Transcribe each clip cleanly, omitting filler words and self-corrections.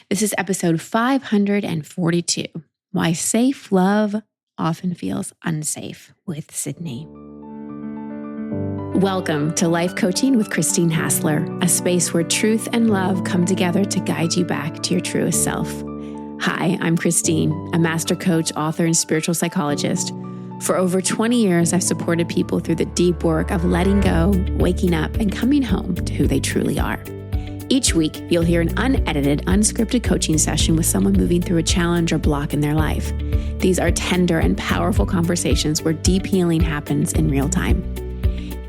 This is episode 542, Why Safe Love Often Feels Unsafe with Sydney. Welcome to Life Coaching with Christine Hassler, a space where truth and love come together to guide you back to your truest self. Hi, I'm Christine, a master coach, author, and spiritual psychologist. For over 20 years, I've supported people through the deep work of letting go, waking up, and coming home to who they truly are. Each week, you'll hear an unedited, unscripted coaching session with someone moving through a challenge or block in their life. These are tender and powerful conversations where deep healing happens in real time.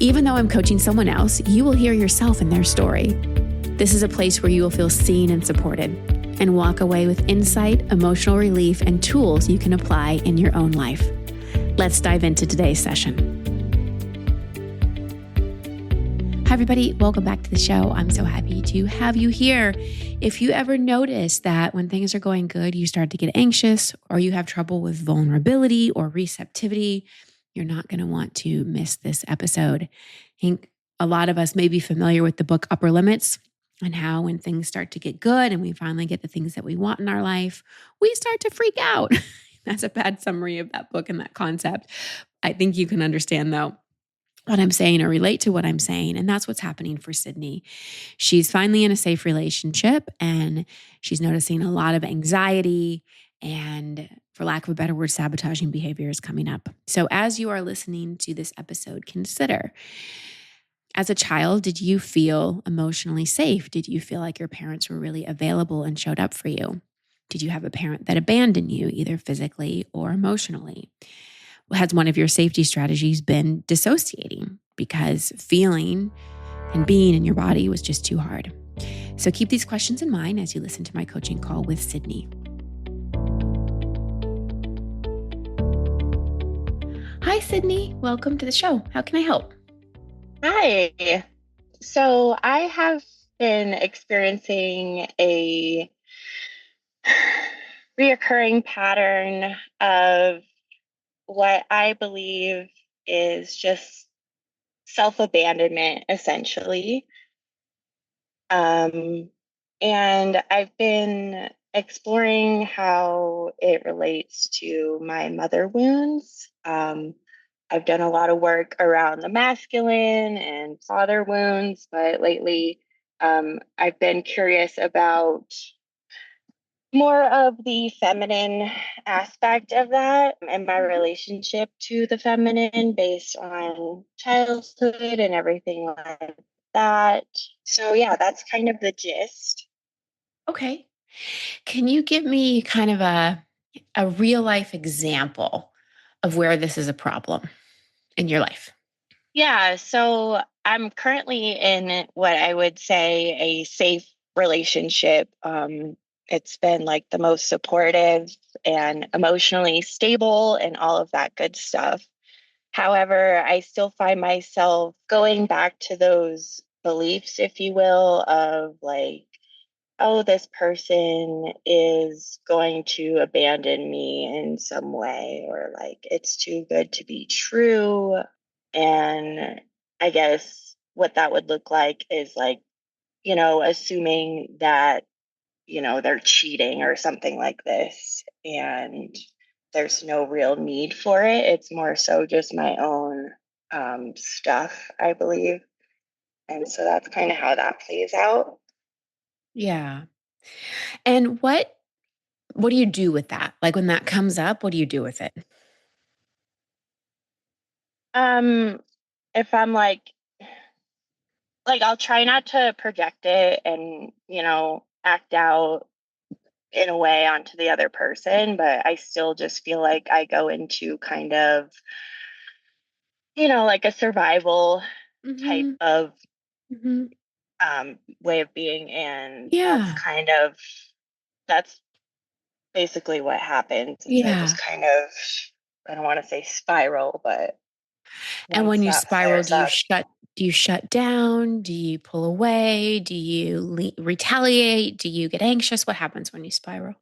Even though I'm coaching someone else, you will hear yourself in their story. This is a place where you will feel seen and supported and walk away with insight, emotional relief, and tools you can apply in your own life. Let's dive into today's session. Hi, everybody. Welcome back to the show. I'm so happy to have you here. If you ever notice that when things are going good, you start to get anxious or you have trouble with vulnerability or receptivity, you're not going to want to miss this episode. I think a lot of us may be familiar with the book Upper Limits and how when things start to get good and we finally get the things that we want in our life, we start to freak out. That's a bad summary of that book and that concept. I think you can understand, though, what I'm saying or relate to what I'm saying. And that's what's happening for Sydney. She's finally in a safe relationship and she's noticing a lot of anxiety and, for lack of a better word, sabotaging behavior is coming up. So as you are listening to this episode, consider, as a child, did you feel emotionally safe? Did you feel like your parents were really available and showed up for you? Did you have a parent that abandoned you, either physically or emotionally? Has one of your safety strategies been dissociating because feeling and being in your body was just too hard? So keep these questions in mind as you listen to my coaching call with Sydney. Hi, Sydney. Welcome to the show. How can I help? Hi. So I have been experiencing a reoccurring pattern of what I believe is just self-abandonment, essentially. And I've been exploring how it relates to my mother wounds. I've done a lot of work around the masculine and father wounds, but lately I've been curious about more of the feminine aspect of that and my relationship to the feminine based on childhood and everything like that. So yeah, that's kind of the gist. Okay. Can you give me kind of a real life example of where this is a problem in your life? Yeah, so I'm currently in what I would say a safe relationship. It's been like the most supportive and emotionally stable and all of that good stuff. However, I still find myself going back to those beliefs, if you will, of like, oh, this person is going to abandon me in some way, or like it's too good to be true. And I guess what that would look like is like, assuming that, they're cheating or something like this. And there's no real need for it. It's more so just my own stuff, I believe. And so that's kind of how that plays out. Yeah. And what do you do with that? Like when that comes up, what do you do with it? Um, if I'm like I'll try not to project it and, act out in a way onto the other person, but I still just feel like I go into kind of, like a survival type Mm-hmm. of Mm-hmm. way of being. And Yeah. that's basically what happens is I just Yeah. kind of, I don't want to say spiral, but And once when you that spiral, flares up, do you shut down? Do you pull away? Do you retaliate? Do you get anxious? What happens when you spiral?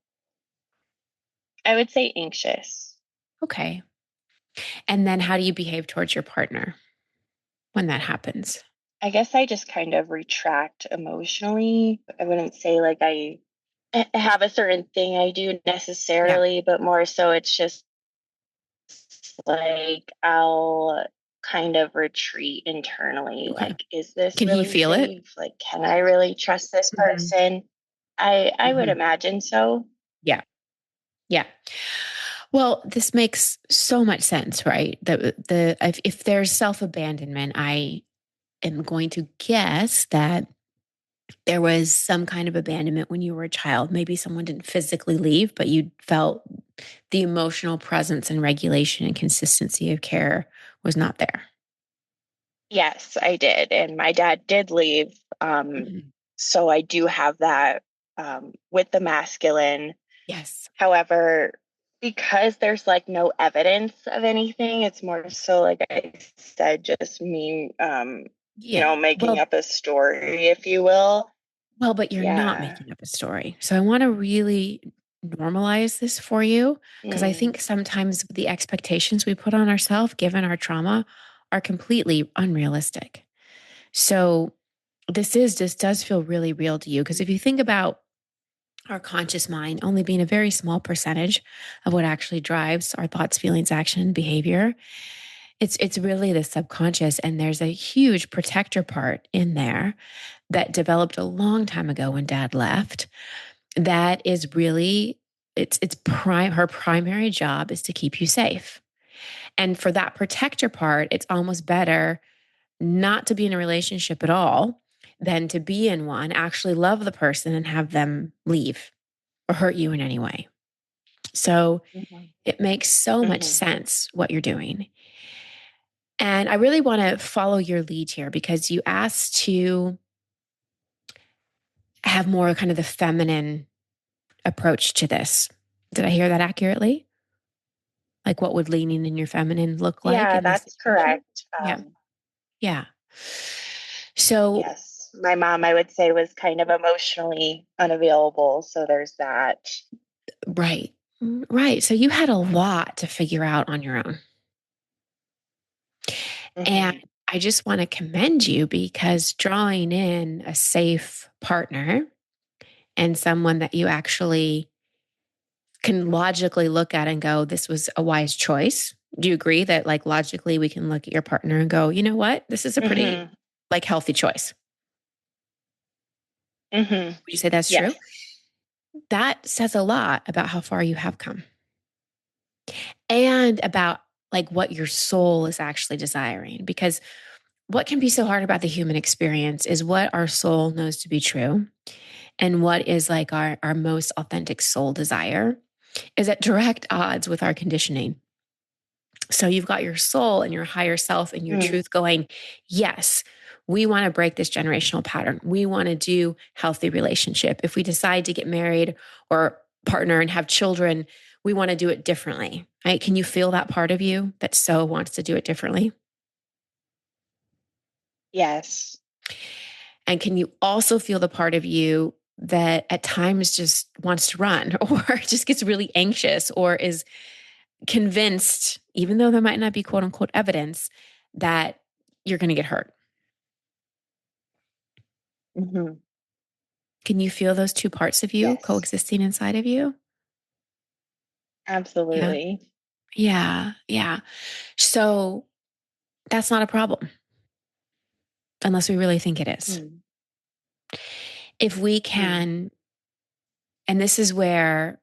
I would say anxious. Okay. And then how do you behave towards your partner when that happens? I guess I just kind of retract emotionally. I wouldn't say like I have a certain thing I do Yeah. necessarily, but more so it's just like I'll kind of retreat internally. Okay. Like, is this Can he really feel it? safe? Like, can I really trust this Mhm. person? I would Mhm. imagine so. Yeah. Yeah. Well, this makes so much sense, right? If there's self-abandonment, I am going to guess that there was some kind of abandonment when you were a child. Maybe someone didn't physically leave, but you felt the emotional presence and regulation and consistency of care was not there. Yes, I did. And my dad did leave. Mhm. So I do have that with the masculine. Yes. However, because there's like no evidence of anything, it's more so like I said, just me, Yeah. making Well, up a story, if you will. but you're not Yeah. making up a story. So I want to really normalize this for you because I Mm, think sometimes the expectations we put on ourselves, given our trauma, are completely unrealistic. So this does feel really real to you because if you think about our conscious mind only being a very small percentage of what actually drives our thoughts, feelings, action, and behavior, it's really the subconscious, and there's a huge protector part in there that developed a long time ago when dad left that is really it's prime her primary job is to keep you safe. And for that protector part, it's almost better not to be in a relationship at all than to be in one, actually love the person and have them leave or hurt you in any way. So mhm, it makes so much mhm. sense what you're doing. And I really want to follow your lead here because you asked to have more kind of the feminine approach to this. Did I hear that accurately? Like what would leaning in your feminine look like Yeah, in this that's situation? correct. Yeah. Yeah. So, Yes. My mom, I would say, was kind of emotionally unavailable. So there's that. right. Right. So you had a lot to figure out on your own. And Hmm. I just want to commend you because drawing in a safe partner and someone that you actually can logically look at and go, this was a wise choice. Do you agree that like logically we can look at your partner and go, you know what? This is a pretty Hmm. like healthy choice. Hmm. Would you say that's true? Yes. That says a lot about how far you have come and about like what your soul is actually desiring. Because what can be so hard about the human experience is what our soul knows to be true and what is like our most authentic soul desire is at direct odds with our conditioning. So you've got your soul and your higher self and your Mm. truth going, yes, we want to break this generational pattern. We want to do healthy relationship. If we decide to get married or partner and have children, we want to do it differently. Right? Can you feel that part of you that so wants to do it differently? Yes. And can you also feel the part of you that at times just wants to run or just gets really anxious or is convinced, even though there might not be quote unquote evidence, that you're going to get hurt? Hmm. Can you feel those two parts of you Yes. coexisting inside of you? Yeah. Absolutely. Yeah. Yeah. So that's not a problem unless we really think it is. Mm. If we Mm. can, and this is where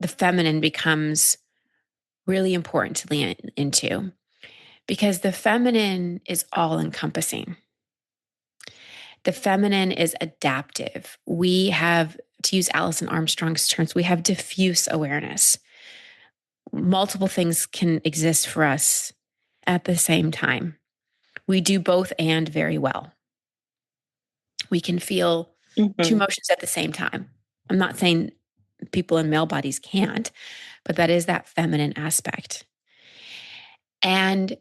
the feminine becomes really important to lean into because the feminine is all encompassing. The feminine is adaptive. We have, to use Alison Armstrong's terms, we have diffuse awareness. Multiple things can exist for us at the same time. We do both and very well. We can feel two Hmm. emotions at the same time. I'm not saying people in male bodies can't, but that is that feminine aspect. And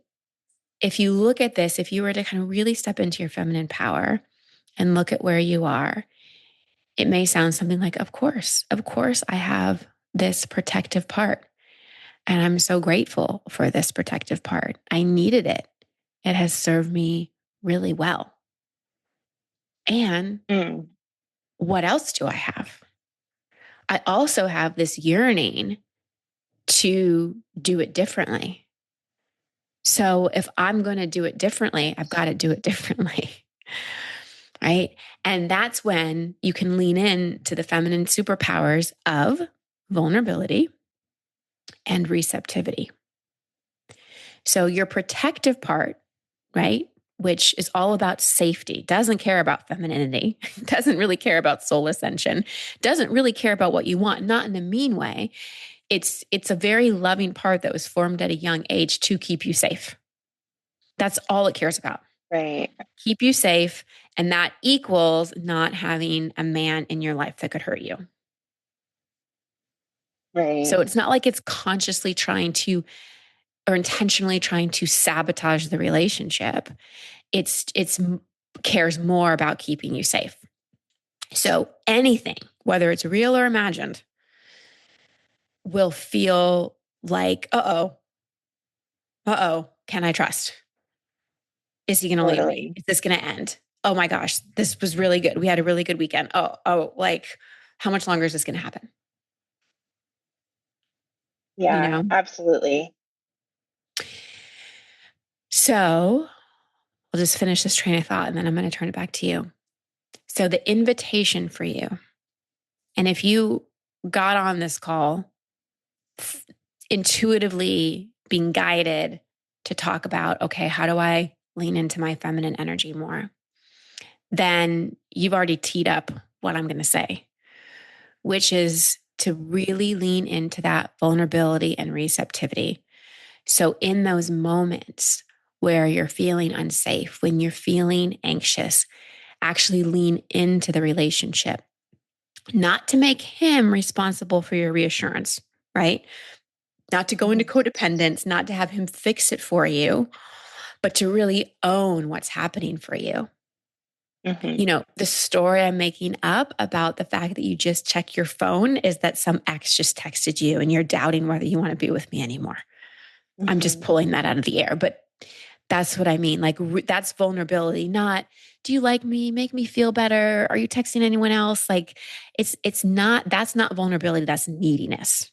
if you look at this, if you were to kind of really step into your feminine power and look at where you are, it may sound something like, of course, I have this protective part. And I'm so grateful for this protective part. I needed it. It has served me really well. And Mm. what else do I have? I also have this yearning to do it differently. So if I'm going to do it differently, I've got to do it differently. Right. And that's when you can lean in to the feminine superpowers of vulnerability and receptivity. So your protective part, right, which is all about safety, doesn't care about femininity, doesn't really care about soul ascension, doesn't really care about what you want, not in a mean way. It's a very loving part that was formed at a young age to keep you safe. That's all it cares about. Right. Keep you safe. And that equals not having a man in your life that could hurt you. Right. So it's not like it's consciously trying to or intentionally trying to sabotage the relationship. It's cares more about keeping you safe. So anything, whether it's real or imagined, will feel like, can I trust? Is he going to leave me? Totally. Is this going to end? Oh my gosh, this was really good. We had a really good weekend. Like, how much longer is this going to happen? You Yeah, know? absolutely. So I'll just finish this train of thought and then I'm going to turn it back to you. So the invitation for you, and if you got on this call intuitively being guided to talk about, okay, how do I lean into my feminine energy more? Then you've already teed up what I'm going to say, which is to really lean into that vulnerability and receptivity. So, in those moments where you're feeling unsafe, when you're feeling anxious, actually lean into the relationship, not to make him responsible for your reassurance, right? Not to go into codependence, not to have him fix it for you, but to really own what's happening for you. Mm-hmm. You know, the story I'm making up about the fact that you just check your phone is that some ex just texted you and you're doubting whether you want to be with me anymore. I'm just Mm-hmm. pulling that out of the air, but that's what I mean. Like that's vulnerability, not do you like me? Make me feel better. Are you texting anyone else? Like it's not that's not vulnerability, that's neediness.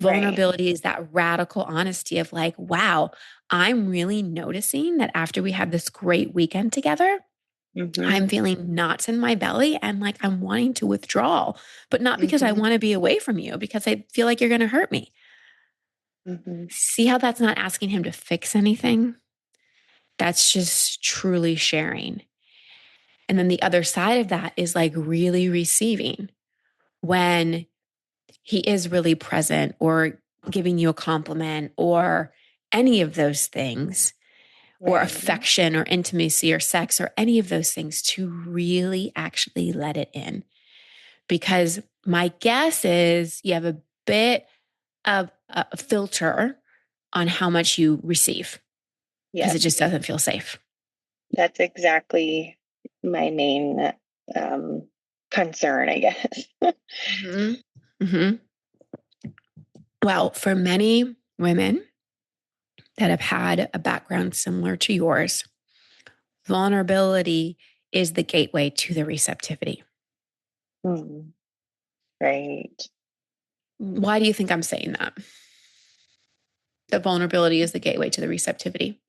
Right. Vulnerability is that radical honesty of like, wow, I'm really noticing that after we had this great weekend together, Mm-hmm. I'm feeling knots in my belly and like I'm wanting to withdraw, but not because I Mm-hmm. want to be away from you, because I feel like you're going to hurt me. Mm-hmm. See how that's not asking him to fix anything? That's just truly sharing. And then the other side of that is like really receiving when he is really present or giving you a compliment or any of those things, or Right. affection or intimacy or sex or any of those things, to really actually let it in. Because my guess is you have a bit of a filter on how much you receive because Yes. it just doesn't feel safe. That's exactly my main um, concern, I guess. Mm-hmm. Mm-hmm. Well, for many women that have had a background similar to yours, vulnerability is the gateway to the receptivity. Mm, right. Why do you think I'm saying that? That vulnerability is the gateway to the receptivity.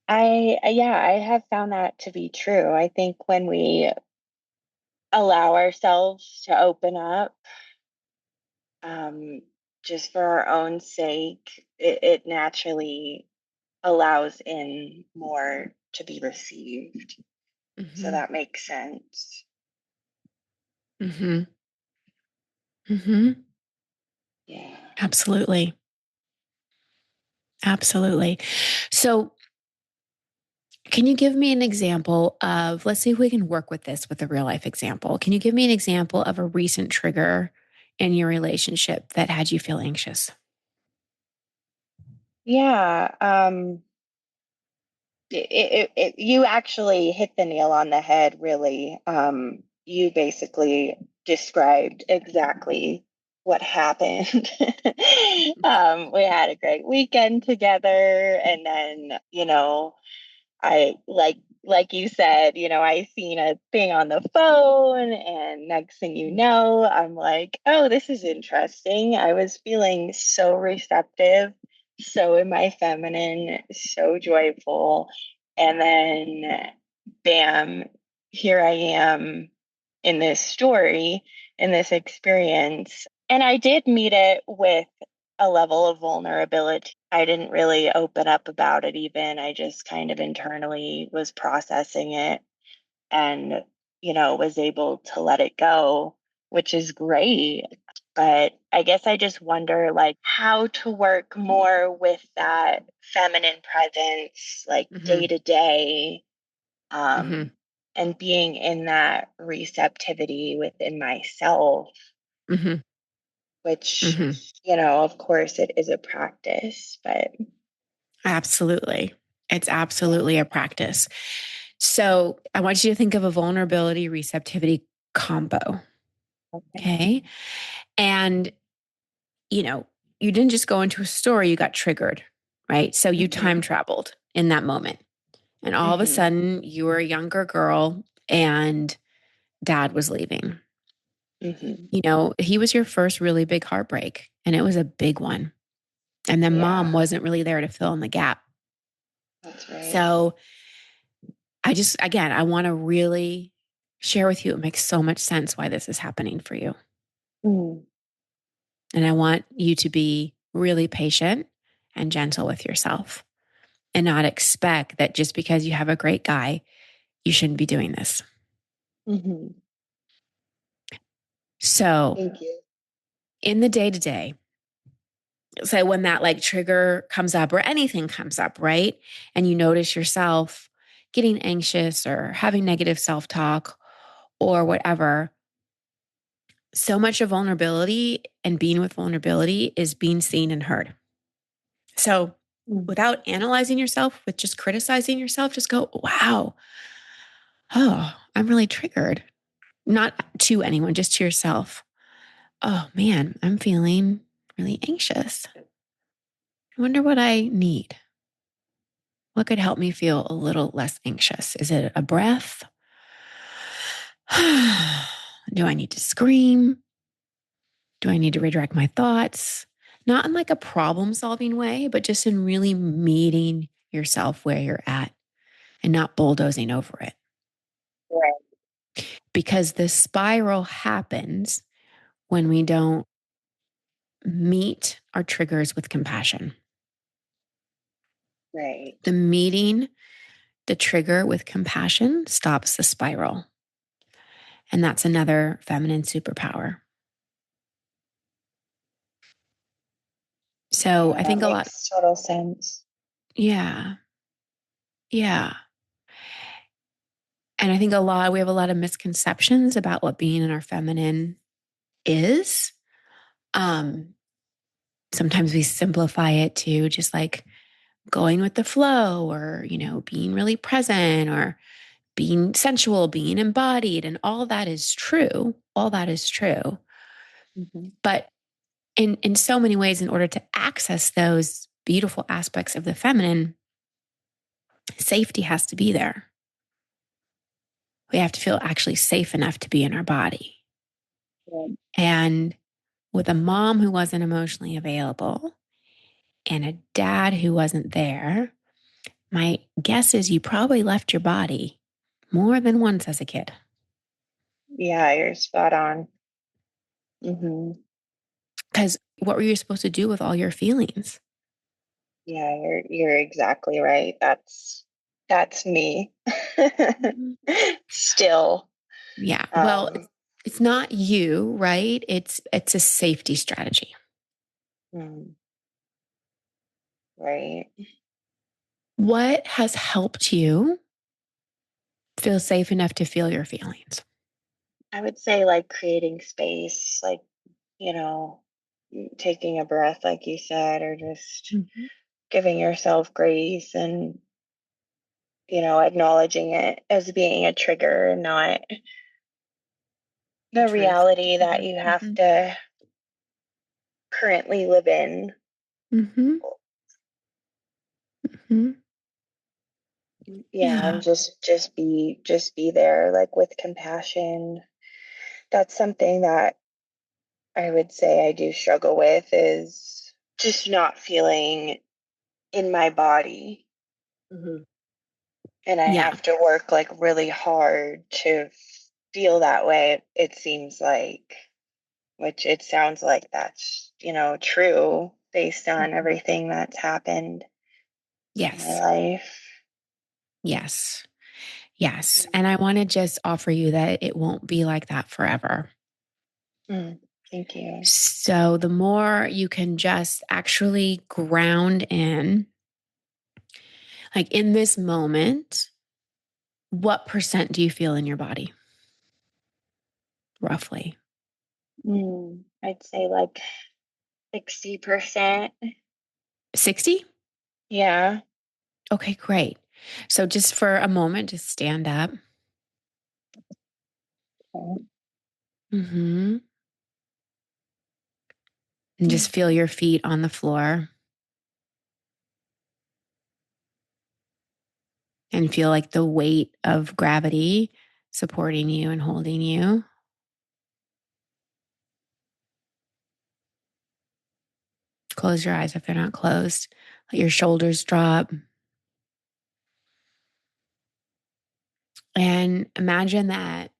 Yeah, I have found that to be true. I think when we allow ourselves to open up, um, just for our own sake, it naturally allows in more to be received. So Mm-hmm. that makes sense. Mm-hmm. Mm-hmm. Yeah. Absolutely. Absolutely. So, can you give me an example of, let's see if we can work with this with a real life example. Can you give me an example of a recent trigger in your relationship that had you feel anxious? Yeah. You actually hit the nail on the head, really. You basically described exactly what happened. We had a great weekend together, and then, I like like you said, I seen a thing on the phone, and next thing you know, I'm like, oh, this is interesting. I was feeling so receptive, so in my feminine, so joyful. And then, bam, here I am in this story, in this experience. And I did meet it with a level of vulnerability. I didn't really open up about it even. I just kind of internally was processing it and, was able to let it go, which is great. But I guess I just wonder like how to work more with that feminine presence, like day Hmm. to day, Hmm. and being in that receptivity within myself, Hmm. which, Hmm. of course it is a practice, but Absolutely. It's yeah. absolutely a practice. So I want you to think of a vulnerability receptivity combo. Okay. Okay. And, you know, you didn't just go into a store, you got triggered, right? So you time Hmm. traveled in that moment. And all of a Hmm. sudden, you were a younger girl and dad was leaving. Hmm. He was your first really big heartbreak, and it was a big one. And then mom Yeah, wasn't really there to fill in the gap. that's right. So again, I want to really share with you. It makes so much sense why this is happening for you. Mm. And I want you to be really patient and gentle with yourself and not expect that just because you have a great guy, you shouldn't be doing this. Hmm. So, Thank you. in the day to day, so when that like trigger comes up or anything comes up, right? And you notice yourself getting anxious or having negative self talk or whatever, so much of vulnerability and being with vulnerability is being seen and heard. So Mm. without analyzing yourself, with just criticizing yourself, just go, wow, oh, I'm really triggered. Not to anyone, just to yourself. Oh man, I'm feeling really anxious. I wonder what I need. What could help me feel a little less anxious? Is it a breath? Do I need to scream? Do I need to redirect my thoughts? Not in like a problem solving way, but just in really meeting yourself where you're at and not bulldozing over it. Right, Because the spiral happens when we don't meet our triggers with compassion. right. The meeting the trigger with compassion stops the spiral. And that's another feminine superpower. So Yeah, I that think a lot, makes total sense. yeah, yeah. And I think we have a lot of misconceptions about what being in our feminine is. Um, Sometimes we simplify it to just like going with the flow or, being really present or being sensual, being embodied. And all that is true. All that is true. Hmm. But in so many ways, in order to access those beautiful aspects of the feminine, safety has to be there. We have to feel actually safe enough to be in our body. Right. And with a mom who wasn't emotionally available and a dad who wasn't there, my guess is you probably left your body more than once as a kid. Yeah, you're spot on. Hmm. Because what were you supposed to do with all your feelings? Yeah, you're exactly right. That's me. Mhm. Still. Yeah. Well, Um, it's not you, right? It's a safety strategy. mm, right. What has helped you feel safe enough to feel your feelings? I would say like creating space, like, you know, taking a breath, like you said, or just Mhm. giving yourself grace and, acknowledging it as being a trigger and not The the truth. reality that Mhm. you have Mhm. to currently live in. Mhm. Mhm. Yeah, and Yeah. just be there, like with compassion. That's something that I would say I do struggle with, is just not feeling in my body. Mhm. And I Yeah. have to work like really hard to feel that way, it seems like, which it sounds like that's, true based on Mhm. everything that's happened in my Yes. life. Yes. Yes. Mm. And I want to just offer you that it won't be like that forever. Mm. Thank you. So the more you can just actually ground in, like in this moment, what percent do you feel in your body, roughly? I'd say like 60%. 60? Yeah. Okay, great. So just for a moment, just stand up. Okay. Hmm. And Mm. just feel your feet on the floor and feel like the weight of gravity supporting you and holding you. Close your eyes if they're not closed. Let your shoulders drop. And imagine that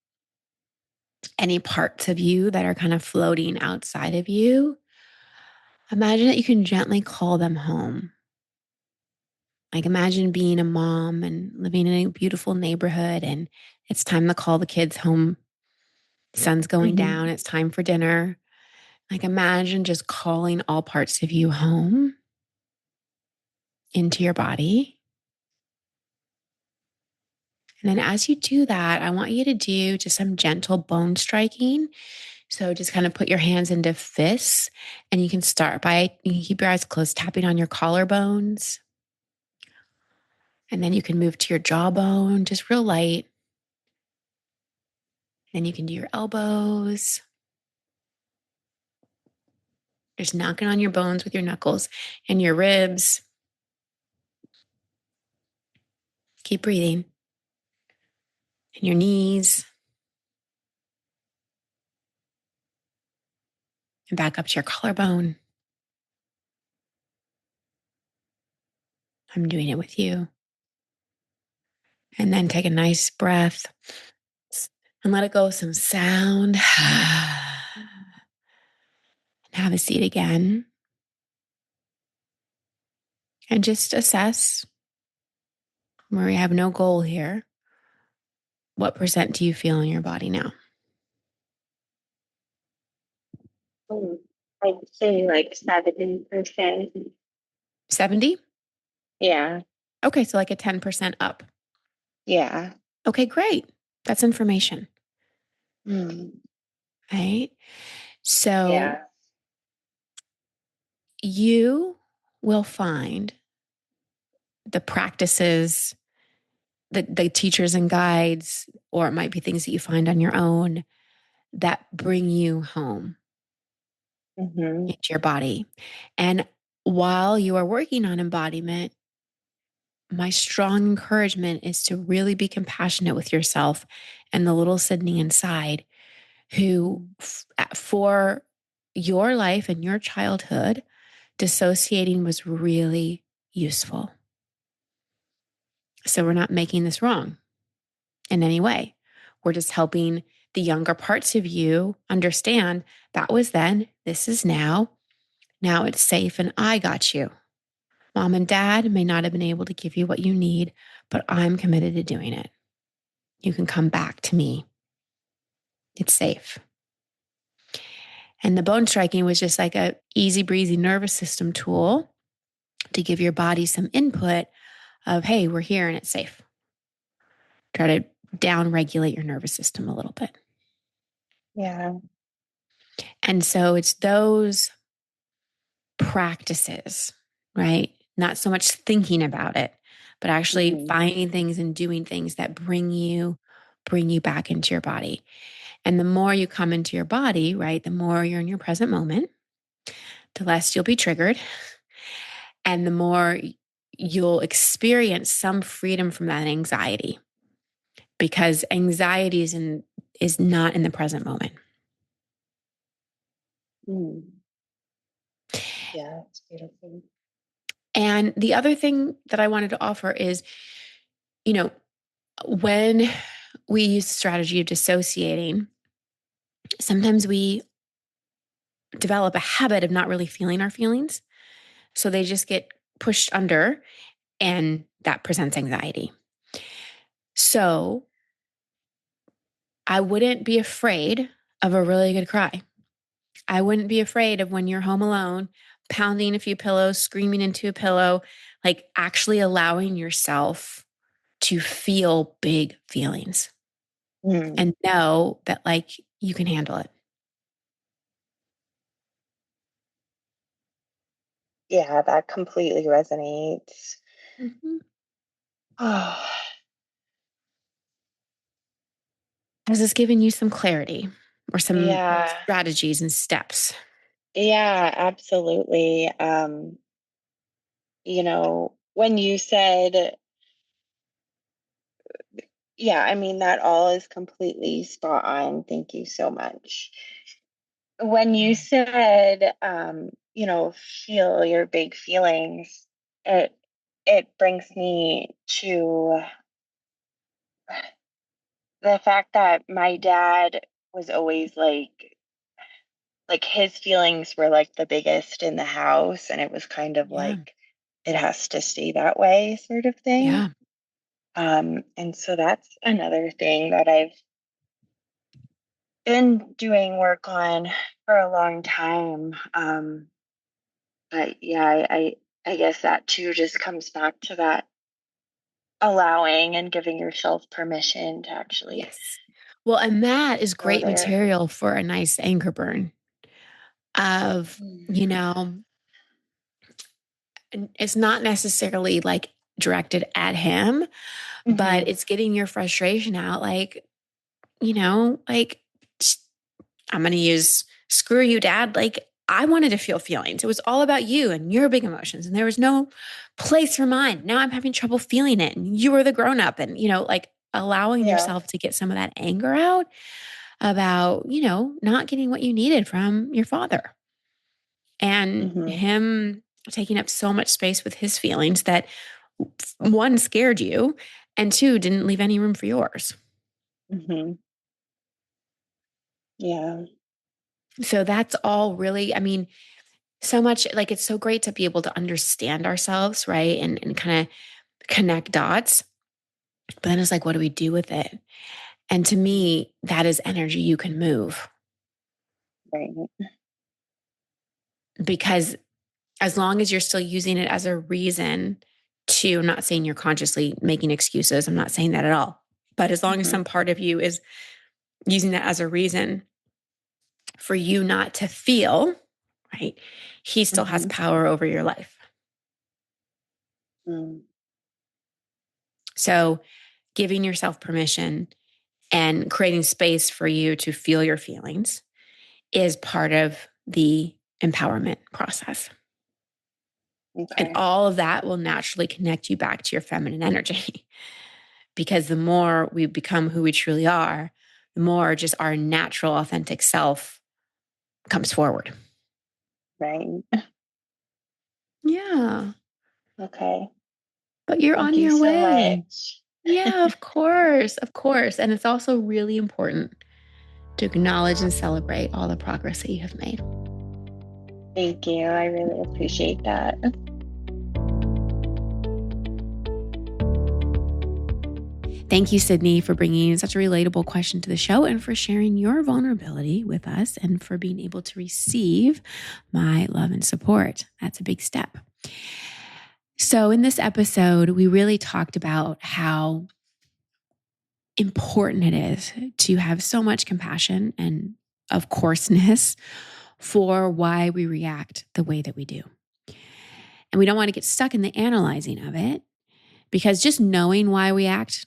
any parts of you that are kind of floating outside of you, imagine that you can gently call them home. Like imagine being a mom and living in a beautiful neighborhood, and it's time to call the kids home. Sun's going down. Mhm. It's time for dinner. Like imagine just calling all parts of you home into your body. And then as you do that, I want you to do just some gentle bone striking. So just kind of put your hands into fists, and you can start by, you can keep your eyes closed, tapping on your collarbones. And then you can move to your jawbone, just real light. Then you can do your elbows, just knocking on your bones with your knuckles and your ribs. Keep breathing. And your knees, and back up to your collarbone. I'm doing it with you. And then take a nice breath and let it go with some sound. And have a seat again. And just assess, where we have no goal here. What percent do you feel in your body now? Mm. I'd say like 70%. 70? Yeah. Okay, so like a 10% up. Yeah. Okay, great. That's information, Mm. right? So Yeah. you will find the practices, the teachers and guides, or it might be things that you find on your own that bring you home Hmm. into your body. And while you are working on embodiment, my strong encouragement is to really be compassionate with yourself and the little Sydney inside who, for your life and your childhood, dissociating was really useful. So we're not making this wrong in any way. We're just helping the younger parts of you understand that was then, this is now. Now it's safe and I got you. Mom and dad may not have been able to give you what you need, but I'm committed to doing it. You can come back to me. It's safe. And the bone striking was just like a easy breezy nervous system tool to give your body some input of, hey, we're here and it's safe. Try to down regulate your nervous system a little bit. Yeah. And so it's those practices, right? Not so much thinking about it, but actually Hmm. finding things and doing things that bring you back into your body. And the more you come into your body, right, the more you're in your present moment, the less you'll be triggered, and the more you'll experience some freedom from that anxiety, because anxiety is not in the present moment. Mm. Yeah, it's beautiful. And the other thing that I wanted to offer is, you know, when we use the strategy of dissociating, sometimes we develop a habit of not really feeling our feelings. So they just get pushed under, and that presents anxiety. So I wouldn't be afraid of a really good cry. I wouldn't be afraid of when you're home alone, pounding a few pillows, screaming into a pillow, like actually allowing yourself to feel big feelings Mm. and know that like you can handle it. Yeah, that completely resonates. Mhm. Oh, Has this given you some clarity or some yeah. strategies and steps? Yeah, absolutely. When you said, yeah, I mean, that all is completely spot on. Thank you so much. When you Yeah. said, feel your big feelings, it it brings me to the fact that my dad was always like his feelings were like the biggest in the house, and it was kind of Yeah. like it has to stay that way sort of thing. Yeah. And so that's another thing that I've been doing work on for a long time. But yeah, I guess that too just comes back to that allowing and giving yourself permission to actually Yes. Well, and that is go great there. material for a nice anger burn of, Mm. you know, and it's not necessarily like directed at him, but Hmm. it's getting your frustration out. Like, you know, like I'm going to use screw you, dad. Like, I wanted to feel feelings. It was all about you and your big emotions, and there was no place for mine. Now I'm having trouble feeling it. And you were the grown up, and, like allowing Yeah. yourself to get some of that anger out about, not getting what you needed from your father and Hmm. him taking up so much space with his feelings that one scared you and two didn't leave any room for yours. Hmm. Yeah. So that's all really, I mean, so much like it's so great to be able to understand ourselves, right? And kind of connect dots. But then it's like, what do we do with it? And to me, that is energy you can move, Right. because as long as you're still using it as a reason to, I'm not saying you're consciously making excuses, I'm not saying that at all. But as long as Hmm. some part of you is using that as a reason for you not to feel, right? He still has Hmm. power over your life. Mm. So giving yourself permission and creating space for you to feel your feelings is part of the empowerment process. And Okay. all of that will naturally connect you back to your feminine energy because the more we become who we truly are, the more just our natural, authentic self comes forward. Right. Yeah. Okay. But you're Thank on you your so way. much. Yeah, of course. Of course. And it's also really important to acknowledge and celebrate all the progress that you have made. Thank you. I really appreciate that. Thank you, Sydney, for bringing such a relatable question to the show and for sharing your vulnerability with us and for being able to receive my love and support. That's a big step. So, in this episode, we really talked about how important it is to have so much compassion and, of courseness, for why we react the way that we do. And we don't want to get stuck in the analyzing of it, because just knowing why we act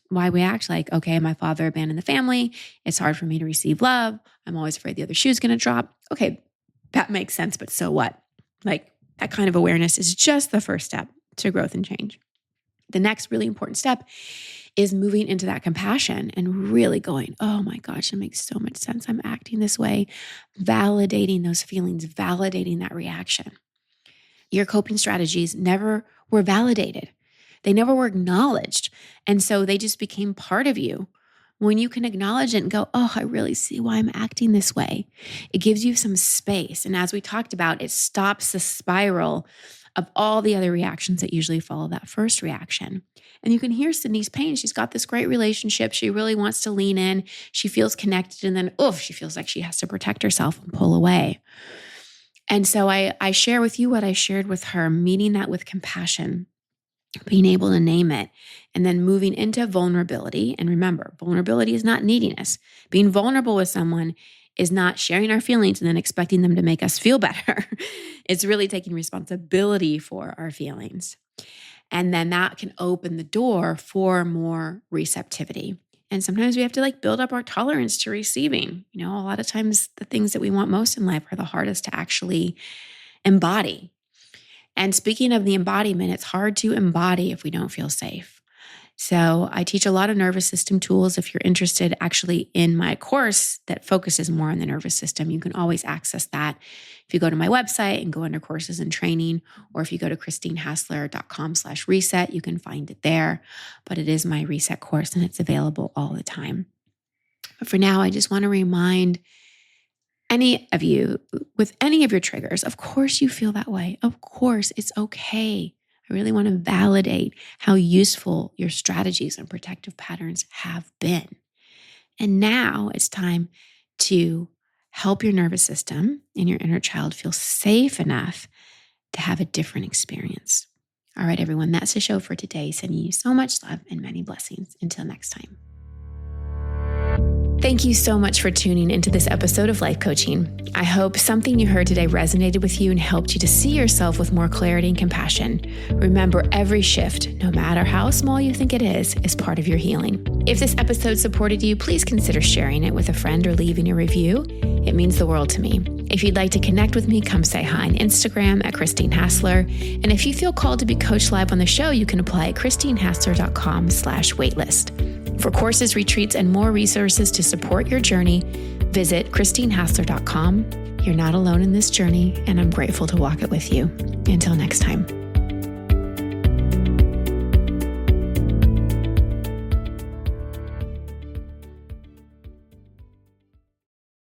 like, okay, my father abandoned the family. It's hard for me to receive love. I'm always afraid the other shoe's going to drop. Okay, that makes sense, but so what? Like, that kind of awareness is just the first step to growth and change. The next really important step is moving into that compassion and really going, oh my gosh, it makes so much sense. I'm acting this way, validating those feelings, validating that reaction. Your coping strategies never were validated. They never were acknowledged. And so they just became part of you. When you can acknowledge it and go, oh, I really see why I'm acting this way, it gives you some space. And as we talked about, it stops the spiral of all the other reactions that usually follow that first reaction. And you can hear Sydney's pain. She's got this great relationship. She really wants to lean in. She feels connected. And then, she feels like she has to protect herself and pull away. And so I share with you what I shared with her, meeting that with compassion, being able to name it, and then moving into vulnerability. And remember, vulnerability is not neediness. Being vulnerable with someone is not sharing our feelings and then expecting them to make us feel better. It's really taking responsibility for our feelings. And then that can open the door for more receptivity. And sometimes we have to build up our tolerance to receiving. A lot of times the things that we want most in life are the hardest to actually embody. And speaking of the embodiment, it's hard to embody if we don't feel safe. So I teach a lot of nervous system tools. If you're interested actually in my course that focuses more on the nervous system, you can always access that if you go to my website and go under courses and training, or if you go to christinehassler.com/reset, you can find it there. But it is my reset course and it's available all the time. But for now, I just want to remind any of you with any of your triggers, of course you feel that way. Of course, it's okay. I really want to validate how useful your strategies and protective patterns have been. And now it's time to help your nervous system and your inner child feel safe enough to have a different experience. All right, everyone, that's the show for today. Sending you so much love and many blessings. Until next time. Thank you so much for tuning into this episode of Life Coaching. I hope something you heard today resonated with you and helped you to see yourself with more clarity and compassion. Remember, every shift, no matter how small you think it is part of your healing. If this episode supported you, please consider sharing it with a friend or leaving a review. It means the world to me. If you'd like to connect with me, come say hi on Instagram at Christine Hassler. And if you feel called to be coached live on the show, you can apply at christinehassler.com/waitlist. For courses, retreats, and more resources to support your journey, visit christinehassler.com. You're not alone in this journey, and I'm grateful to walk it with you. Until next time.